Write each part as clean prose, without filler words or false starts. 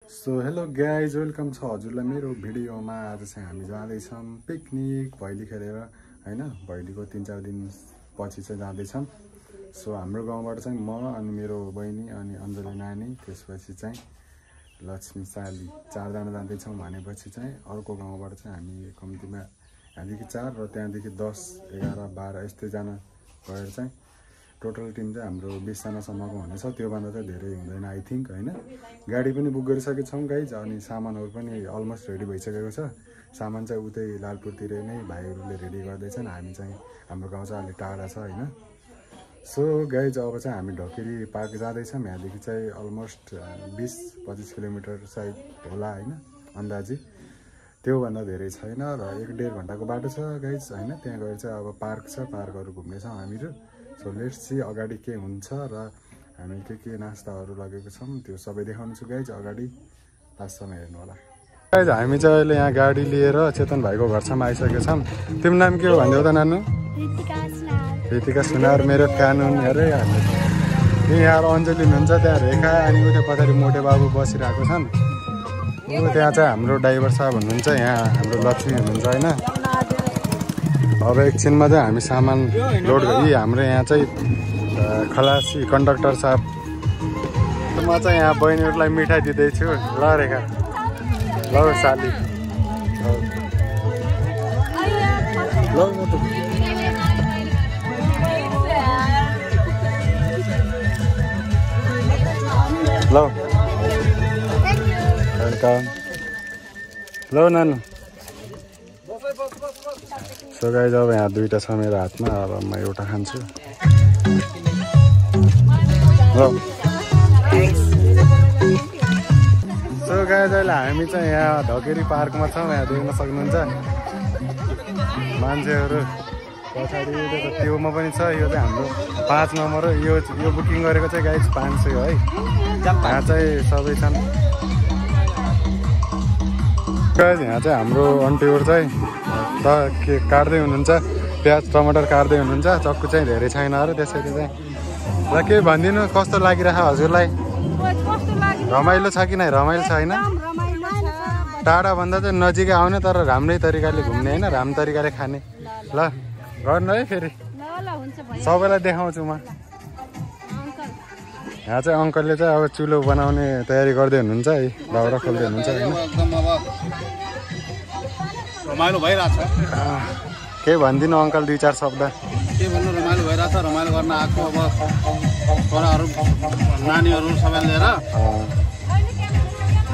So hello guys welcome छ हजुरलाई मेरो भिडियोमा। आज चाहिँ हामी जाँदैछौँ पिकनिक भैली खेलेर हैन। भैलीको 3-4 दिन पछि चाहिँ जाँदैछौँ। सो हाम्रो गाउँबाट चाहिँ म अनि मेरो बहिनी अनि अञ्जली नानी त्यसपछि चाहिँ लक्ष्मी साली 4 जना जाँदैछौँ भनेपछि चाहिँ अर्को गाउँबाट चाहिँ हामी कम्तीमा यहाँदेखि 4 र त्यहाँदेखि 10, 11, 12 यस्तै जना गएर चाहिँ टोटल टिम चाहिँ हाम्रो 20 जनासम्मको हुनेछ। त्योभन्दा चाहिँ धेरै हुँदैन आई थिङ्क हैन। गाडी पनि बुक गरिसकेको छौँ गाइज अनि सामानहरू पनि अलमोस्ट रेडी भइसकेको छ। सामान चाहिँ उतै लालपुरतिर नै भाइहरूले रेडी गर्दैछन्। हामी चाहिँ हाम्रो गाउँ चाहिँ अलि टाढा छ हैन। सो गाइज अब चाहिँ हामी ढकेरी पार्क जाँदैछौँ। यहाँदेखि चाहिँ अलमोस्ट 20-25 किलोमिटर साइड होला हैन अन्दाजी। त्योभन्दा धेरै छैन र 1-1.5 घन्टाको बाटो छ गाइज हैन। त्यहाँ गएर चाहिँ अब पार्क छ, पार्कहरू घुम्नेछौँ हामीहरू। सो लेट्स सी अगाडि के हुन्छ र हामी के नास्ताहरू लगेको छौँ त्यो सबै देखाउँछु गाइज। अगाडि लास्टसम्म हेर्नु होला गाइज। हामी चाहिँ अहिले यहाँ गाडी लिएर चेतन भाइको घरसम्म आइसकेको छौँ। तिम्रो नाम के हो भन्देऊ त नानु? रितिका सुनार। मेरो फ्यान हुन् अरे। यहाँ अञ्जली हुनुहुन्छ, त्यहाँ रेखा अनि उता पछाडि मोटे बाबु बसिरहेको छन्। त्यहाँ चाहिँ हाम्रो ड्राइभर साहब हुनुहुन्छ, यहाँ हाम्रो लक्ष्मी हुनुहुन्छ होइन। अब एकछिनमा चाहिँ हामी सामान लोड गरी हाम्रो यहाँ चाहिँ खलासी कन्डक्टर साहब। म चाहिँ यहाँ बहिनीहरूलाई मिठाई दिँदैछु। ल रेखा, ल साली, ल ल वेलकम। ल नानु। सो गाइज अब यहाँ 2टा छ मेरो हातमा। अब म एउटा खान्छु। सो गाइज अहिले हामी चाहिँ यहाँ ढकेरी पार्कमा छौँ। यहाँ देख्न सक्नुहुन्छ मान्छेहरू पछाडि त्योमा पनि छ। यो चाहिँ हाम्रो 5 नम्बर हो। यो बुकिङ गरेको चाहिँ गाइज 500 है। यहाँ चाहिँ सबै छन् गाइज। यहाँ चाहिँ हाम्रो अन्टीहरू चाहिँ के काट्दै हुनुहुन्छ, प्याज टमाटर काट्दै हुनुहुन्छ। चक्कु चाहिँ धेरै छैन अरे त्यसैले चाहिँ। र के भनिदिनु, कस्तो लागिरहेको हजुरलाई? रमाइलो छ कि नै? रमाइलो छ होइन? टाढा भन्दा चाहिँ नजिकै आउने तर राम्रै तरिकाले घुम्ने होइन, राम्रो तरिकाले खाने। ल गर्नु है फेरि, सबैलाई देखाउँछु म। यहाँ चाहिँ अङ्कलले चाहिँ अब चुलो बनाउने तयारी गर्दै हुनुहुन्छ है, दाउरा खोल्दै हुनुहुन्छ होइन। रमाइलो भइरहेछ। के भनिदिनु अङ्कल 2-4 शब्द? के भन्नु, रमाइलो भइरहेछ। रमाइलो गर्न आएको अब छोराहरू नानीहरू सबै लिएर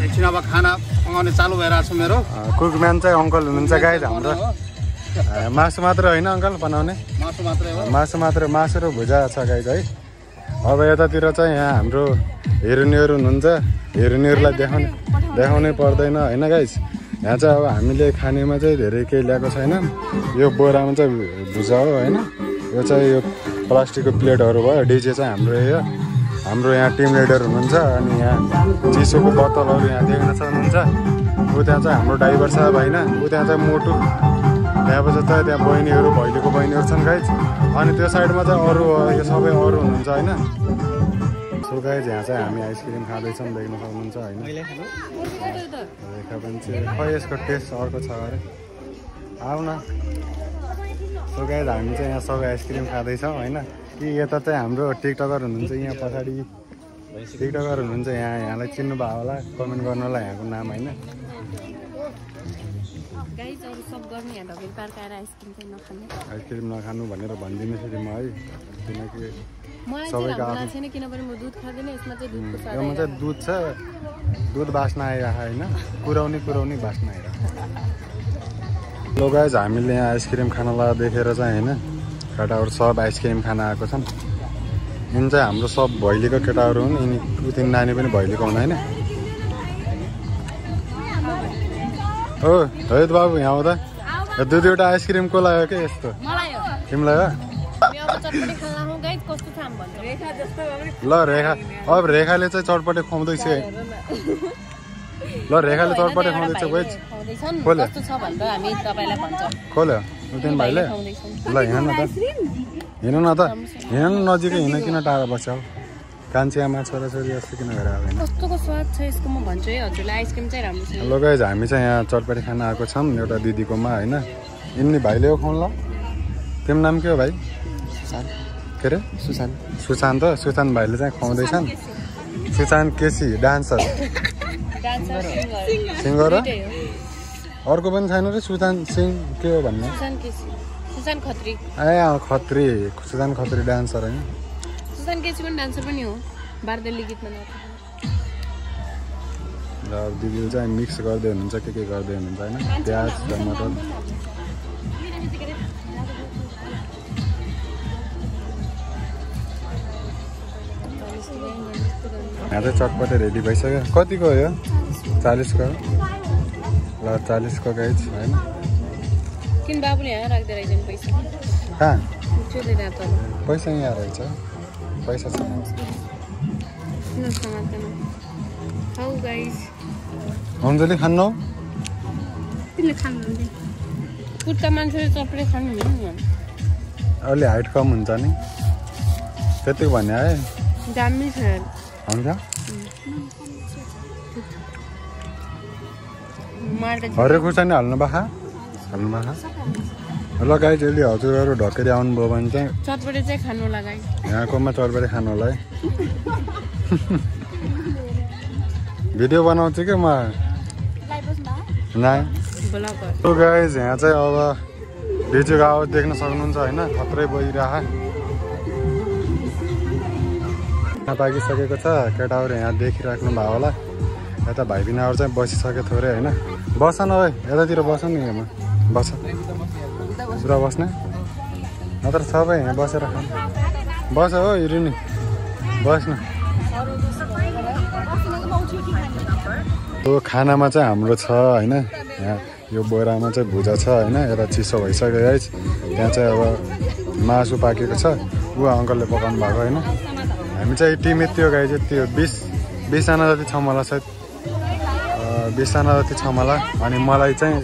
एकछिन अब खाना पकाउने चालु भइरहेछ मेरो। कुकम्यान चाहिँ अङ्कल हुनुहुन्छ गाइज हाम्रो। मासु मात्र होइन अङ्कल बनाउने? मासु मात्रै हो। मासु र भुजा छ गाइज है। अब यतातिर चाहिँ यहाँ हाम्रो हेरुनीहरू हुनुहुन्छ। हेरुनीहरूलाई देखाउनै पर्दैन होइन गाइज। यहाँ चाहिँ अब हामीले खानेमा चाहिँ धेरै केही ल्याएको छैन। यो बोरामा चाहिँ भुजा हो होइन। यो चाहिँ यो प्लास्टिकको प्लेटहरू भयो। डिजे चाहिँ हाम्रो यहाँ टिम लिडर हुनुहुन्छ। अनि यहाँ चिसोको बोतलहरू यहाँ देख्न सक्नुहुन्छ। त्यहाँ चाहिँ हाम्रो ड्राइभर साहब होइन। त्यहाँ चाहिँ मोटु, त्यहाँपछि चाहिँ त्यहाँ बहिनीहरू भैलीको बहिनीहरू छन् गाइज। अनि त्यो साइडमा चाहिँ अरू, यो सबै अरू हुनुहुन्छ होइन। सो गाइज यहाँ चाहिँ हामी आइसक्रिम खाँदैछौँ, देख्न सक्नुहुन्छ होइन। रेखा पनि खै यसको टेस्ट अर्को छ अरे, आऊ न। सो गाइज हामी चाहिँ यहाँ सबै आइसक्रिम खाँदैछौँ होइन। कि यता चाहिँ हाम्रो टिकटकर हुनुहुन्छ, यहाँ पछाडि टिकटकर हुनुहुन्छ। यहाँलाई चिन्नुभयो होला, कमेन्ट गर्नु होला यहाँको नाम होइन। आइसक्रिम नखानु भनेर भनिदिनु फेरि म है, किनकि सबैको यसमा चाहिँ दुध छ, दुध बास्ना आइरहेको होइन, कुराउने बास्ना आइरहेको। लो गाइज हामीले यहाँ आइसक्रिम खानलाई देखेर चाहिँ होइन केटाहरू सब आइसक्रिम खान आएको छन्। यिनी चाहिँ हाम्रो सब भैलीको केटाहरू हुन्। यिनी उतिन नानी पनि भैलीको हुन् होइन। हो है त बाबु, यहाँ आउँदा 2-2वटा आइसक्रिम को लाग्यो के यस्तो? तिमीलाई हो? ल रेखा, अब रेखाले चाहिँ चटपटे खुवाउँदैछ। ल रेखाले चटपटे खुवाउँदैछ। खोल्यो उतिन भाइले। ल हिँड्नु न त, हिँड्नु नजिकै हिँड्नु, किन टाढा बस्यो? कान्छी आमा छोराछोरी जस्तो किन गरेर आएको होइन कस्तोको स्वाद छ यसको म भन्छु है हजुरलाई आइसक्रिम चाहिँ राम्रो छ ल गाइज हामी चाहिँ यहाँ चटपटी खान आएको छौँ एउटा दिदीकोमा होइन यिनी भाइले हो खुवाउनु ल तिम्रो नाम के हो भाइ के अरे सुशान्त सुशान्त भाइले चाहिँ खुवाउँदैछन् सुशान्त केसी डान्सर सिङ्गर अर्को पनि छैन र सुशान्त सिंह के हो भन्ने ए खत्री सुशान्त खत्री डान्सर होइन सुशान्त केसी पनि डान्सर पनि हो बारदली गीतमा र दिदीले चाहिँ मिक्स गर्दै हुनुहुन्छ के गर्दै हुनुहुन्छ होइन प्याज टमाटर यहाँ चाहिँ चटपटे रेडी भइसक्यो कतिको हो यो 40को ल 40को गाइज होइन किन बाबुले यहाँ राख्दै रहेछन् पैसा कहाँ पैसा यहाँ रहेछ पैसा छ अञ्जली खानु कुर्ता मान्छेले चटपटे खानु अलि हाइट कम हुन्छ नि त्यतिको भन्ने है दामी छ हुन्छ हरेक खुर्सानी हाल्नु बाखा ल गाइज यसले हजुरहरू ढकेर आउनुभयो भने चाहिँ चटपटे चाहिँ खानु होला गाइज यहाँकोमा चटपटे खानु होला है भिडियो बनाउँछु कि म तो गाइज यहाँ चाहिँ अब डिजेको आवाज देख्न सक्नुहुन्छ होइन खत्रै बजिरह पाकिसकेको छ केटाहरू यहाँ देखिराख्नु भयो होला यता भाइ बिनाहरू चाहिँ बसिसक्यो थोरै होइन बस न है यतातिर बस नि यहाँ बस पुरा बस्ने नत्र सबै यहाँ बसेर खानु बस हो हिँड्नु बस्नु यो खानामा चाहिँ हाम्रो छ होइन यहाँ यो बोरामा चाहिँ भुजा छ होइन यता चिसो भइसक्यो है त्यहाँ चाहिँ अब मासु पाकेको छ ऊ अङ्कलले पकाउनु भएको होइन हामी चाहिँ टिम यति हो गाई चाहिँ त्यो 20जना जति छ मलाई सायद 20जना जति छ मलाई अनि मलाई चाहिँ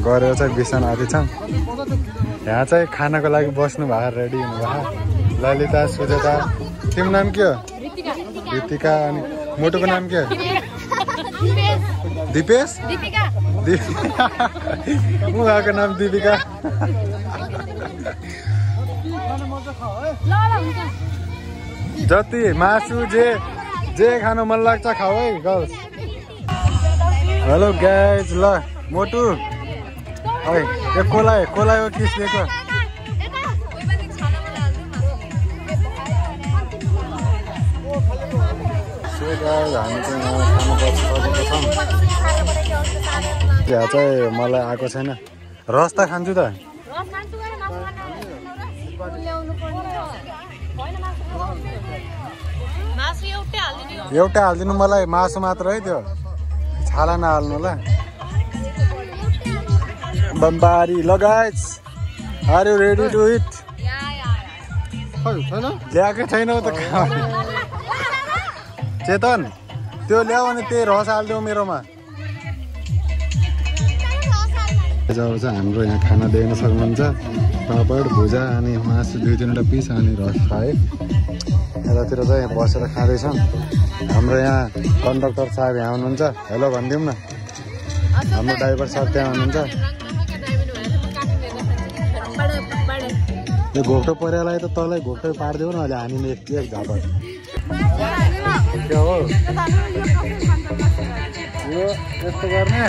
गरेर चाहिँ 20जना जति छ यहाँ चाहिँ खानाको लागि बस्नु भएको रेडी हुनुभएको ललिता सुजाता तिम्रो नाम के हो रितिका अनि मोटोको नाम के हो दिपेश उहाँको नाम दिपिका जति मासु जे खानु मन लाग्छ खाऊ है गर्ल्स हेलो गाइज ल मोटु है यो कोला हो किसलेको हामी चाहिँ यहाँ चाहिँ मलाई आएको छैन रस त खान्छु त एउटै हालिदिनु मलाई मासु मात्र है त्यो छाला नहाल्नु ल बम्बारी लगाइज are you ready to it ल्याएकै छैन त चेतन त्यो ल्याऊ अनि त्यही रस हालिदेऊ मेरोमा जब चाहिँ हाम्रो यहाँ खाना देख्न सक्नुहुन्छ पापड भुजा अनि मासु 2-3वटा पिस अनि रस खाए यतातिर चाहिँ बसेर खाँदैछौँ हाम्रो यहाँ कन्डक्टर साहब यहाँ हुनुहुन्छ हेलो भनिदिउँ न हाम्रो ड्राइभर साहब त्यहाँ हुनुहुन्छ यो घोप्टो परेलाई त तलै घोप्टो पारिदेऊ न अहिले हामीले एक झापट के हो यो यस्तो गर्ने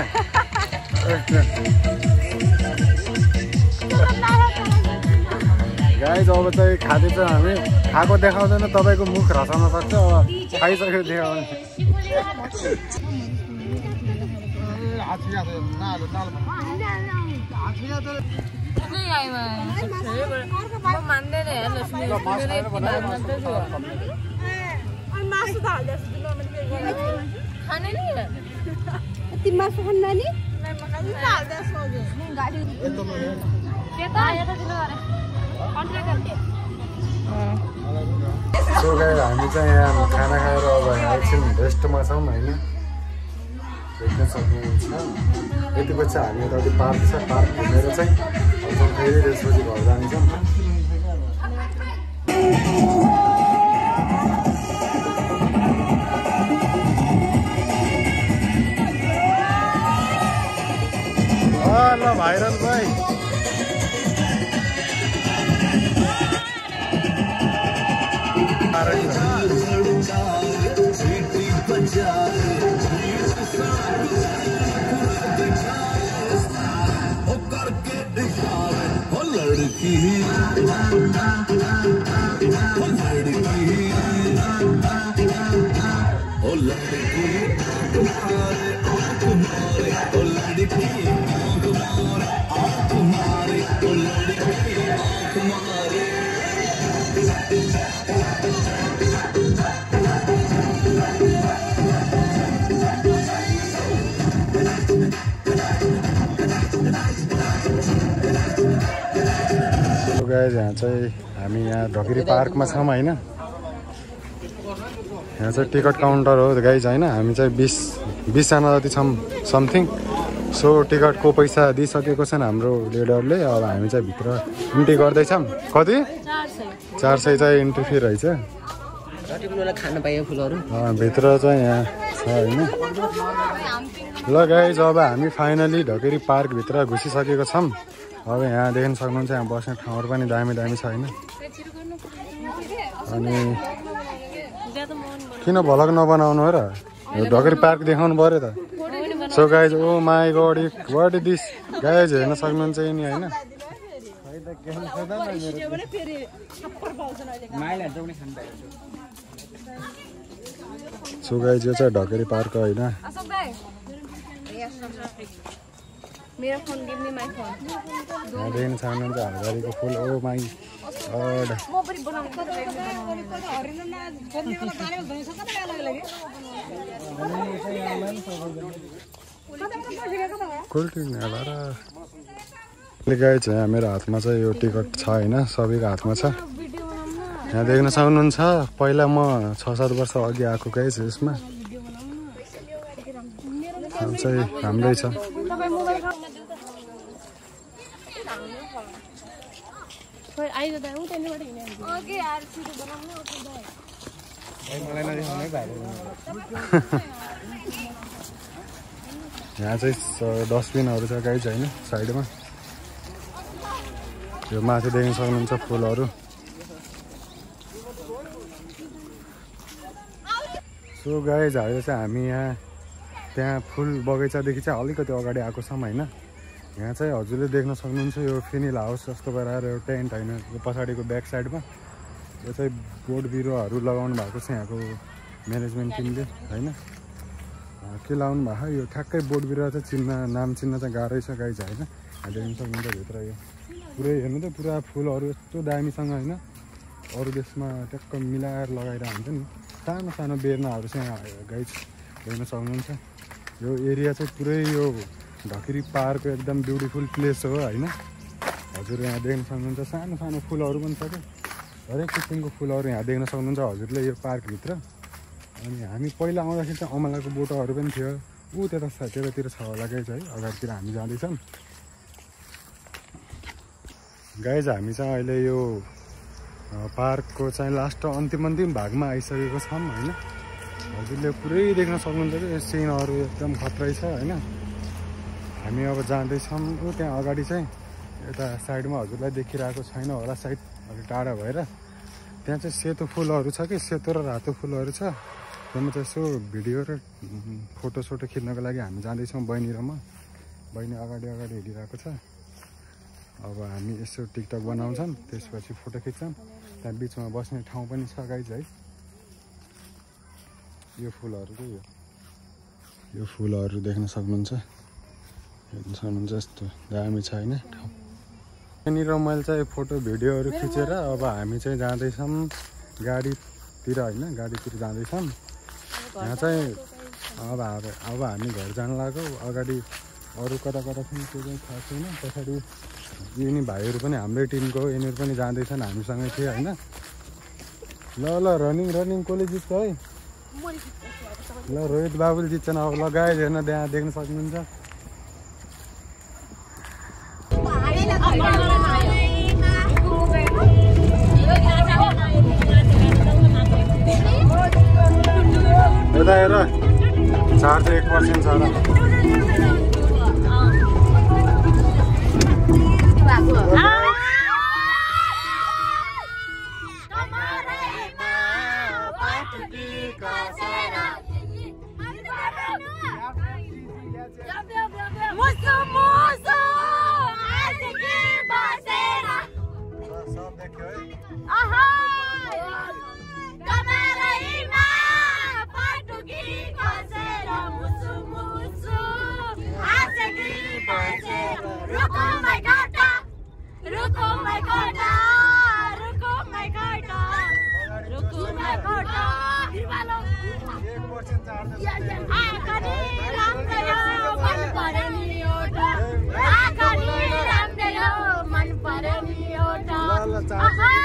गाइज अब चाहिँ खाँदैछौँ हामी खाएको देखाउँदैन तपाईँको मुख रसाउन सक्छ अब खाइसक्यो देखाउने सो गाइज हामी चाहिँ यहाँ खाना खाएर अब एकछिन रेस्टमा छौँ होइन देख्न सक्नुहुन्छ यति पछि हामी यताउति पार्क छ पार्क घुमेर चाहिँ फेरि त्यसपछि घर जानेछौँ ल भाइरल भाइ यहाँ चाहिँ हामी यहाँ ढकरी पार्कमा छौँ होइन। यहाँ चाहिँ टिकट काउन्टर हो गाइज होइन। हामी चाहिँ 20जना जति छौँ समथिङ। सो टिकटको पैसा दिइसकेको छन् हाम्रो लिडरले। अब हामी चाहिँ भित्र इन्ट्री गर्दैछौँ। कति 400 चाहिँ इन्ट्री फी रहेछ। खान पाइयो फुलहरू भित्र चाहिँ यहाँ छ होइन। ल गाइज अब हामी फाइनली ढकेरी पार्कभित्र घुसिसकेको छौँ। अब यहाँ देख्न सक्नुहुन्छ यहाँ बस्ने ठाउँहरू पनि दामी दामी छ होइन। अनि किन भलक नबनाउनु हो र, ढकेरी पार्क देखाउनु पऱ्यो त। So guys oh my god what is this guys हेर्न सक्नुहुन्छ नि होइन। सो गाइज यो चाहिँ ढकेरी पार्क होइन। मेरो phone give me my phone. यहाँ देख्न सक्नुहुन्छ हरिदारीको फुल ओ माई गॉड। गाइज यहाँ मेरो हातमा चाहिँ यो टिकट छ होइन, सबैको हातमा छ। यहाँ देख्न सक्नुहुन्छ पहिला म 6-7 वर्ष अघि आएको गाइज यसमा चाहिँ राम्रै छ। यहाँ चाहिँ डस्टबिनहरू छ गाइज होइन साइडमा। यो माथि देख्न सक्नुहुन्छ फुलहरू। सो गाइज अहिले चाहिँ हामी यहाँ त्यहाँ फुल बगैँचादेखि चाहिँ अलिकति अगाडि आएको छौँ होइन। यहाँ चाहिँ हजुरले देख्न सक्नुहुन्छ यो फिनिल हाउस जस्तो गरेर यो टेन्ट होइन, यो पछाडिको ब्याक साइडमा यो चाहिँ बोट बिरुवाहरू लगाउनु भएको छ यहाँको म्यानेजमेन्ट टिमले होइन। के लगाउनु भएको यो ठ्याक्कै बोट बिरुवा चाहिँ नाम चिन्न चाहिँ गाह्रै छ गाइज होइन। देख्न सक्नुहुन्छ भित्र यो पुरै हेर्नु त पुरा फुलहरू यस्तो दामीसँग होइन। अरू देशमा ट्याक्क मिलाएर लगाएर हुन्छ नि। सानो सानो बेर्नाहरू चाहिँ गाइज देख्न सक्नुहुन्छ। यो एरिया चाहिँ पुरै यो ढकेरी पार्क एकदम ब्युटिफुल प्लेस हो होइन। हजुर यहाँ देख्न सक्नुहुन्छ सानो सानो फुलहरू पनि छ क्या, हरेक किसिमको फुलहरू यहाँ देख्न सक्नुहुन्छ हजुरले यो पार्कभित्र। अनि हामी पहिला आउँदाखेरि चाहिँ अमलाको बोटोहरू पनि थियो। ऊ त्यतातिर छ होला गाइज है, अगाडितिर हामी जाँदैछौँ। गाइज हामी चाहिँ अहिले यो पार्कको चाहिँ लास्ट अन्तिम भागमा आइसकेको छौँ होइन। हजुरले पुरै देख्न सक्नुहुन्छ कि यो सिनहरू एकदम खत्रै छ होइन। हामी अब जाँदैछौँ ऊ त्यहाँ अगाडि चाहिँ यता साइडमा हजुरलाई देखिरहेको छैन होला साइड अलिक टाढा भएर। त्यहाँ चाहिँ सेतो फुलहरू छ कि सेतो र रातो फुलहरू छ। त्यहाँमा चाहिँ यसो भिडियो र फोटोसोटो खिच्नको लागि हामी जाँदैछौँ बहिनी र म। बहिनी अगाडि हिँडिरहेको छ। अब हामी यसो टिकटक बनाउँछौँ त्यसपछि फोटो खिच्छौँ। त्यहाँ बिचमा बस्ने ठाउँ पनि छ गाइज है। यो फुलहरू चाहिँ यो फुलहरू देख्न सक्नुहुन्छ, हेर्न सक्नुहुन्छ यस्तो दामी छ होइन ठाउँ। त्यहाँनिर मैले चाहिँ फोटो भिडियोहरू खिचेर अब हामी चाहिँ जाँदैछौँ गाडीतिर होइन, गाडीतिर जाँदैछौँ। यहाँ चाहिँ अब हामी घर जान लाग्यो। अगाडि अरू कता छन् त्यो चाहिँ थाहा छैन। पछाडि यिनी भाइहरू पनि हाम्रै टिमको हो, यिनीहरू पनि जाँदैछन् हामीसँगै थिए होइन। ल रनिङ कसले जित्छ है? ल रोहित बाबुले जित्छन्। अब लगाएर हेर्न त्यहाँ देख्न सक्नुहुन्छ। यता हेर 4 चाहिँ 1% छ र। चार्जर